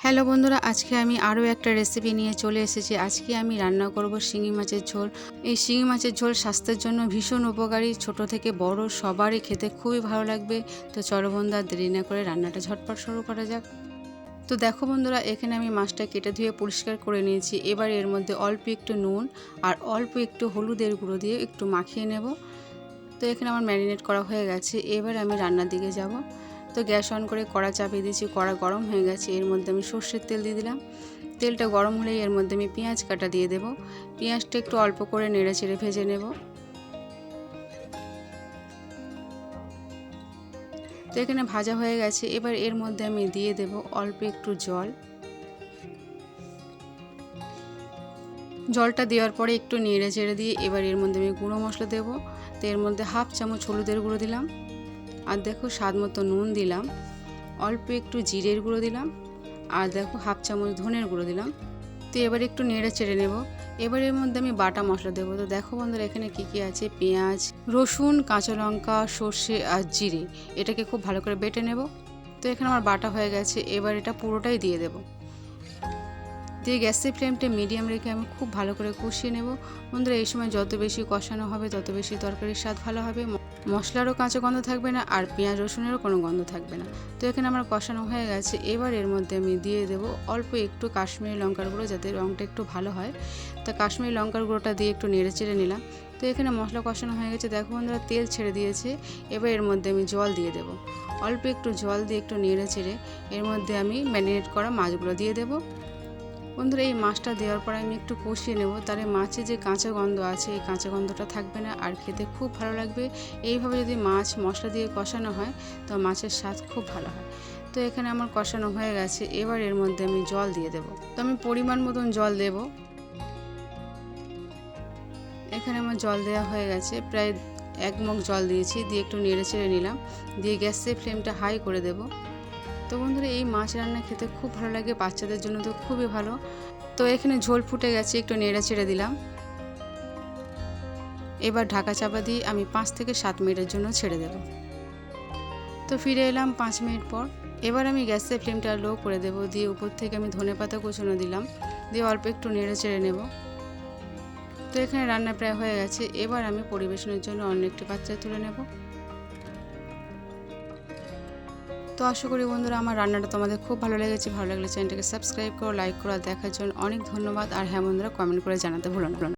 Hello বন্ধুরা, আজকে আমি আরও একটা রেসিপি নিয়ে চলে এসেছি। আজকে আমি রান্না করব শিঙি মাছের ঝোল। এই শিঙি মাছের ঝোল স্বাস্থ্যের জন্য ভীষণ উপকারী, ছোট থেকে বড় সবারই খেতে খুবই ভালো লাগবে। তো চলো বন্ধুরা, দেরি না করে রান্নাটা ঝটপট শুরু করা যাক। তো দেখো বন্ধুরা, এখানে আমি মাছটা কেটে ধুয়ে পরিষ্কার করে নিয়েছি। এবার এর মধ্যে অল্প একটু নুন আর অল্প একটু হলুদের গুঁড়ো দিয়ে একটু মাখিয়ে নেব। তো এখানে আমার ম্যারিনেট করা হয়ে গেছে। এবার আমি রান্নার দিকে যাব। তো গ্যাস অন করে কড়া চাপিয়ে দিয়েছি, কড়া গরম হয়ে গেছে। এর মধ্যে আমি সর্ষের তেল দিয়ে দিলাম। তেলটা গরম হলেই এর মধ্যে আমি পেঁয়াজ কাটা দিয়ে দেব। পেঁয়াজটা একটু অল্প করে নেড়ে চেড়ে ভেজে নেব। তো এখানে ভাজা হয়ে গেছে। এবার এর মধ্যে আমি দিয়ে দেব অল্প একটু জল। জলটা দেওয়ার পরে একটু নেড়ে চেড়ে দিয়ে এবার এর মধ্যে আমি গুঁড়ো মশলা দেব। তো এর মধ্যে হাফ চামচ হলুদের গুঁড়ো দিলাম, আর দেখো স্বাদ মতো নুন দিলাম, অল্প একটু জিরের গুঁড়ো দিলাম, আর দেখো হাফ চামচ ধনের গুঁড়ো দিলাম। তো এবার একটু নেড়ে চেড়ে নেব। এবার এর মধ্যে আমি বাটা মশলা দেবো। তো দেখো বন্ধুরা, এখানে কী আছে: পেঁয়াজ, রসুন, কাঁচা লঙ্কা, সর্ষে আর জিরে। এটাকে খুব ভালো করে বেটে নেব। তো এখানে আমার বাটা হয়ে গেছে। এবার এটা পুরোটাই দিয়ে দেব। দিয়ে গ্যাসের ফ্লেমটা মিডিয়াম রেখে আমি খুব ভালো করে কষিয়ে নেব। বন্ধুরা, এই সময় যত বেশি কষানো হবে তত বেশি তরকারির স্বাদ ভালো হবে, মশলারও কাঁচা গন্ধ থাকবে না, আর পেঁয়াজ রসুনেরও কোনো গন্ধ থাকবে না। তো এখানে আমার কষানো হয়ে গেছে। এবার এর মধ্যে আমি দিয়ে দেবো অল্প একটু কাশ্মীরি লঙ্কার গুঁড়ো, যাতে রঙটা একটু ভালো হয়। তো কাশ্মীরি লঙ্কার গুঁড়োটা দিয়ে একটু নেড়ে চেড়ে নিলাম। তো এখানে মশলা কষানো হয়ে গেছে। দেখো বন্ধুরা, তেল ছেড়ে দিয়েছে। এবার এর মধ্যে আমি জল দিয়ে দেবো। অল্প একটু জল দিয়ে একটু নেড়ে চেড়ে এর মধ্যে আমি ম্যারিনেট করা মাছগুলো দিয়ে দেবো। বন্ধুরা, এই মাছটা দেওয়ার পর আমি একটু কষিয়ে নেব। তাহলে মাছে যে কাঁচা গন্ধ আছে, এই কাঁচা গন্ধটা থাকবে না, আর খেতে খুব ভালো লাগবে। এইভাবে যদি মাছ মশলা দিয়ে কষানো হয় তো মাছের স্বাদ খুব ভালো হয়। তো এখানে আমার কষানো হয়ে গেছে। এবার এর মধ্যে আমি জল দিয়ে দেব। তো আমি পরিমাণ মতন জল দেব। এখানে আমার জল দেওয়া হয়ে গেছে, প্রায় 1 মগ জল দিয়েছি। দিয়ে একটু নেড়ে চেড়ে নিলাম। দিয়ে গ্যাসের ফ্লেমটা হাই করে দেব। তো বন্ধুরা, এই মাছ রান্না খেতে খুব ভালো লাগে, বাচ্চাদের জন্য তো খুবই ভালো। তো এখানে ঝোল ফুটে গেছে, একটু নেড়ে চেড়ে দিলাম। এবার ঢাকা চাপা দিয়ে আমি 5 থেকে 7 মিনিটের জন্য ছেড়ে দেব। তো ফিরে এলাম 5 মিনিট পর। এবার আমি গ্যাসের ফ্লেমটা লো করে দেব। দিয়ে উপর থেকে আমি ধনেপাতা কুচনো দিলাম। দিয়ে অল্প একটু নেড়ে চেড়ে নেব। তো এখানে রান্না প্রায় হয়ে গেছে। এবার আমি পরিবেশনের জন্য অন্য একটি পাত্রে তুলে নেব। তো আশা করি বন্ধুরা, আমার রান্নাটা তোমাদের খুব ভালো লেগেছে। ভালো লাগলে চ্যানেলটাকে সাবস্ক্রাইব করো, লাইক করো। আর দেখার জন্য অনেক ধন্যবাদ। আর হ্যাঁ বন্ধুরা, কমেন্ট করে জানাতে ভুলো না।